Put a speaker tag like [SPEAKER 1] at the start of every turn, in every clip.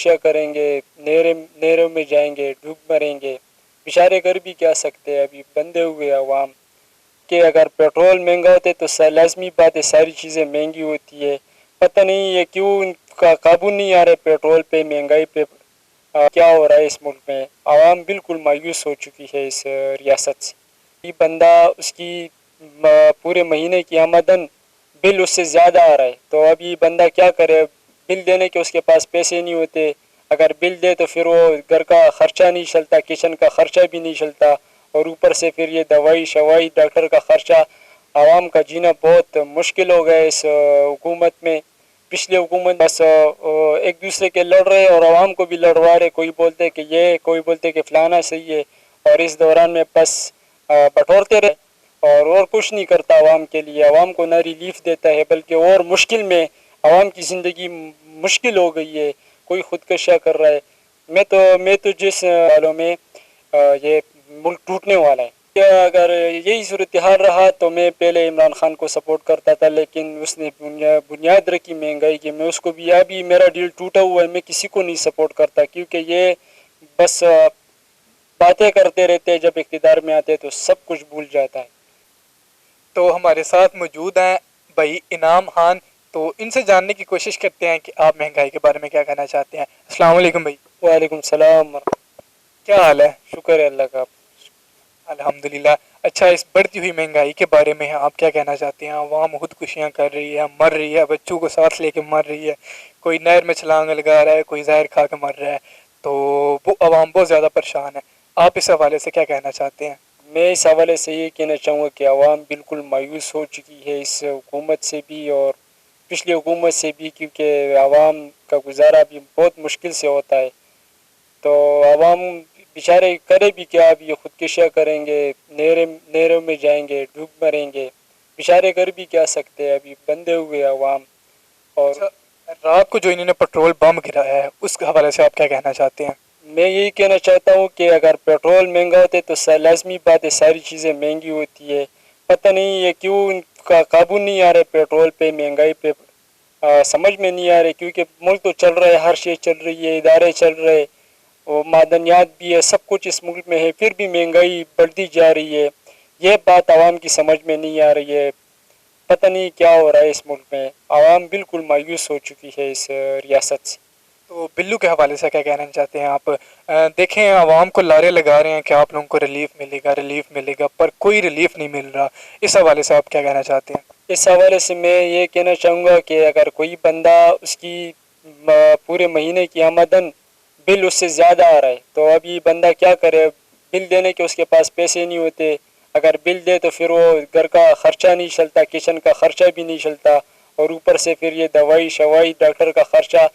[SPEAKER 1] خودکشیاں کریں گے، نہروں میں جائیں گے، ڈوب مریں گے، بیچارے کر بھی کیا سکتے ہیں، ابھی بندے ہوئے عوام کہ اگر پیٹرول مہنگا ہوتے تو لازمی بات ہے ساری چیزیں مہنگی ہوتی ہے، پتہ نہیں یہ کیوں ان کا قابو نہیں آ رہا پیٹرول پہ، مہنگائی پہ، کیا ہو رہا ہے اس ملک میں، عوام بالکل مایوس ہو چکی ہے اس ریاست سے، یہ بندہ اس کی پورے مہینے کی آمدن بل اس سے زیادہ آ رہا ہے، تو اب یہ بندہ کیا کرے، بل دینے کے اس کے پاس پیسے نہیں ہوتے، اگر بل دے تو پھر وہ گھر کا خرچہ نہیں چلتا، کچن کا خرچہ بھی نہیں چلتا، اور اوپر سے پھر یہ دوائی شوائی ڈاکٹر کا خرچہ، عوام کا جینا بہت مشکل ہو گیا اس حکومت میں، پچھلی حکومت بس ایک دوسرے کے لڑ رہے اور عوام کو بھی لڑوا رہے، کوئی بولتے کہ یہ، کوئی بولتے کہ فلانا صحیح ہے، اور اس دوران میں بس بٹورتے رہے اور کچھ نہیں کرتا عوام کے لیے، عوام کو نہ ریلیف دیتا ہے بلکہ اور مشکل میں عوام کی زندگی مشکل ہو گئی ہے، کوئی خودکشیاں کر رہا ہے، میں تو جس حالوں میں یہ ملک ٹوٹنے والا ہے، اگر یہی صورتحال رہا تو میں پہلے عمران خان کو سپورٹ کرتا تھا، لیکن اس نے بنیاد رکھی مہنگائی کی، میں اس کو بھی ابھی میرا دل ٹوٹا ہوا ہے، میں کسی کو نہیں سپورٹ کرتا، کیونکہ یہ بس باتیں کرتے رہتے، جب اقتدار میں آتے تو سب کچھ بھول جاتا ہے۔
[SPEAKER 2] تو ہمارے ساتھ موجود ہیں بھائی انعام خان، تو ان سے جاننے کی کوشش کرتے ہیں کہ آپ مہنگائی کے بارے میں کیا کہنا چاہتے ہیں۔ السلام علیکم بھائی۔
[SPEAKER 1] وعلیکم السلام،
[SPEAKER 2] کیا حال ہے؟
[SPEAKER 1] شکر ہے اللہ کا۔
[SPEAKER 2] الحمدللہ۔ اچھا، اس بڑھتی ہوئی مہنگائی کے بارے میں آپ کیا کہنا چاہتے ہیں؟ عوام خودکشیاں کر رہی ہے، مر رہی ہے، بچوں کو ساتھ لے کے مر رہی ہے، کوئی نہر میں چھلانگ لگا رہا ہے، کوئی زہر کھا کے مر رہا ہے، تو وہ عوام بہت زیادہ پریشان ہے، آپ اس حوالے سے کیا کہنا چاہتے ہیں؟
[SPEAKER 1] میں اس حوالے سے یہ کہنا چاہوں گا کہ عوام بالکل مایوس ہو چکی ہے اس حکومت سے بھی اور پچھلی حکومت سے بھی، کیونکہ عوام کا گزارا بھی بہت مشکل سے ہوتا ہے، تو عوام بیچارے کرے بھی کیا، اب یہ خودکشیاں کریں گے، نہروں میں جائیں گے، ڈوب مریں گے، بیچارے کر بھی کیا سکتے ہیں، ابھی بندے ہوئے عوام۔ اور
[SPEAKER 2] رات کو جو انہوں نے پیٹرول بم گرایا ہے اس کے حوالے سے آپ کیا کہنا چاہتے ہیں؟
[SPEAKER 1] میں یہی کہنا چاہتا ہوں کہ اگر پیٹرول مہنگا ہوتے تو لازمی بات ہے ساری چیزیں مہنگی ہوتی ہے، پتہ نہیں یہ کیوں ان کا قابو نہیں آ رہا پیٹرول پہ، مہنگائی پہ، سمجھ میں نہیں آ رہے، کیونکہ ملک تو چل رہا ہے، ہر چیز چل رہی ہے، ادارے چل رہے، اور معدنیات بھی ہے، سب کچھ اس ملک میں ہے، پھر بھی مہنگائی بڑھتی جا رہی ہے، یہ بات عوام کی سمجھ میں نہیں آ رہی ہے، پتہ نہیں کیا ہو رہا ہے اس ملک میں، عوام بالکل مایوس ہو چکی ہے اس ریاست سے۔
[SPEAKER 2] تو بلو کے حوالے سے کیا کہنا چاہتے ہیں آپ؟ دیکھیں عوام کو لارے لگا رہے ہیں کہ آپ لوگوں کو ریلیف ملے گا، ریلیف ملے گا، پر کوئی ریلیف نہیں مل رہا، اس حوالے سے آپ کیا کہنا چاہتے ہیں؟
[SPEAKER 1] اس حوالے سے میں یہ کہنا چاہوں گا کہ اگر کوئی بندہ اس کی پورے مہینے کی آمدن بل اس سے زیادہ آ رہا ہے تو اب یہ بندہ کیا کرے، بل دینے کے اس کے پاس پیسے نہیں ہوتے، اگر بل دے تو پھر وہ گھر کا خرچہ نہیں چلتا، کچن کا خرچہ بھی نہیں چلتا، اور اوپر سے پھر یہ دوائی شوائی ڈاکٹر کا خرچہ،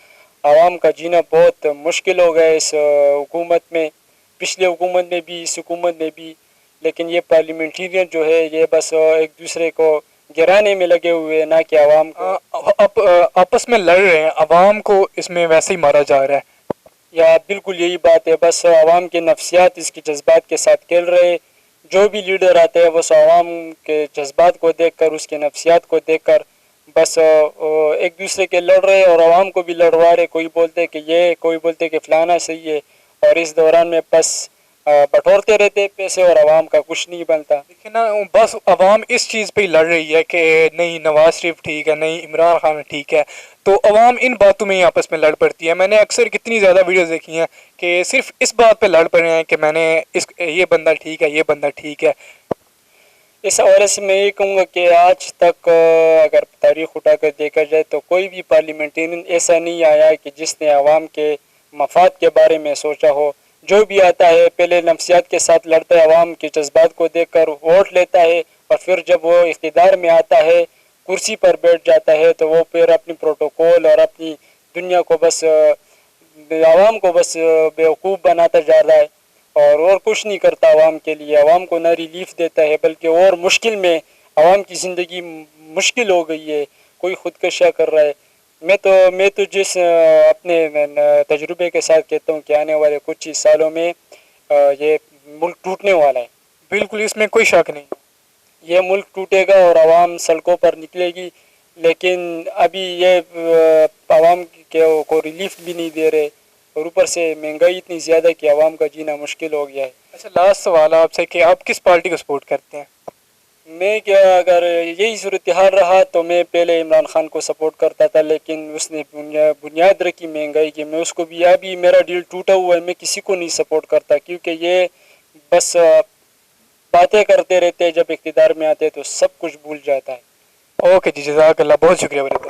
[SPEAKER 1] عوام کا جینا بہت مشکل ہو گیا اس حکومت میں، پچھلی حکومت میں بھی، اس حکومت میں بھی، لیکن یہ پارلیمنٹیرین جو ہے یہ بس ایک دوسرے کو گرانے میں لگے ہوئے، نہ کہ عوام کو
[SPEAKER 2] آپس میں لڑ رہے ہیں، عوام کو اس میں ویسے ہی مارا جا رہا ہے۔
[SPEAKER 1] یا بالکل یہی بات ہے، بس عوام کے نفسیات اس کے جذبات کے ساتھ کھیل رہے، جو بھی لیڈر آتے ہیں بس عوام کے جذبات کو دیکھ کر، اس کے نفسیات کو دیکھ کر بس ایک دوسرے کے لڑ رہے اور عوام کو بھی لڑوا رہے، کوئی بولتے کہ یہ، کوئی بولتے کہ فلانا صحیح ہے، اور اس دوران میں بس بٹورتے رہتے پیسے اور عوام کا کچھ نہیں بنتا۔
[SPEAKER 2] لیکن بس عوام اس چیز پہ ہی لڑ رہی ہے کہ نہیں نواز شریف ٹھیک ہے، نہیں عمران خان ٹھیک ہے، تو عوام ان باتوں میں ہی آپس میں لڑ پڑتی ہے۔ میں نے اکثر کتنی زیادہ ویڈیوز دیکھی ہیں کہ صرف اس بات پہ لڑ پڑے ہیں کہ میں نے یہ بندہ ٹھیک ہے، یہ بندہ ٹھیک ہے۔
[SPEAKER 1] اس حوالے سے میں یہ کہوں گا کہ آج تک اگر تاریخ اٹھا کر دیکھا جائے تو کوئی بھی پارلیمنٹرین ایسا نہیں آیا کہ جس نے عوام کے مفاد کے بارے میں سوچا ہو، جو بھی آتا ہے پہلے نفسیات کے ساتھ لڑتا ہے، عوام کے جذبات کو دیکھ کر ووٹ لیتا ہے، اور پھر جب وہ اقتدار میں آتا ہے، کرسی پر بیٹھ جاتا ہے، تو وہ پھر اپنی پروٹوکول اور اپنی دنیا کو بس عوام کو بس بیوقوف بناتا جا رہا ہے، اور کچھ نہیں کرتا عوام کے لیے، عوام کو نہ ریلیف دیتا ہے بلکہ اور مشکل میں عوام کی زندگی مشکل ہو گئی ہے، کوئی خودکشیاں کر رہا ہے۔ میں تو جس اپنے تجربے کے ساتھ کہتا ہوں کہ آنے والے کچھ ہی سالوں میں یہ ملک ٹوٹنے والا ہے۔
[SPEAKER 2] بالکل، اس میں کوئی شک نہیں۔
[SPEAKER 1] یہ ملک ٹوٹے گا اور عوام سڑکوں پر نکلے گی، لیکن ابھی یہ عوام کو ریلیف بھی نہیں دے رہے، اور اوپر سے مہنگائی اتنی زیادہ کہ عوام کا جینا مشکل ہو گیا ہے.
[SPEAKER 2] اچھا لاسٹ سوال آپ سے کہ آپ کس پارٹی کو سپورٹ کرتے ہیں؟
[SPEAKER 1] میں کیا اگر یہی صورتحال رہا تو میں پہلے عمران خان کو سپورٹ کرتا تھا، لیکن اس نے بنیاد رکھی مہنگائی کی. میں اس کو بھی ابھی میرا دل ٹوٹا ہوا ہے، میں کسی کو نہیں سپورٹ کرتا کیونکہ یہ بس باتیں کرتے رہتے ہیں، جب اقتدار میں آتے تو سب کچھ بھول جاتا ہے.
[SPEAKER 2] اوکے جی، جزاک اللہ، بہت شکریہ بردر.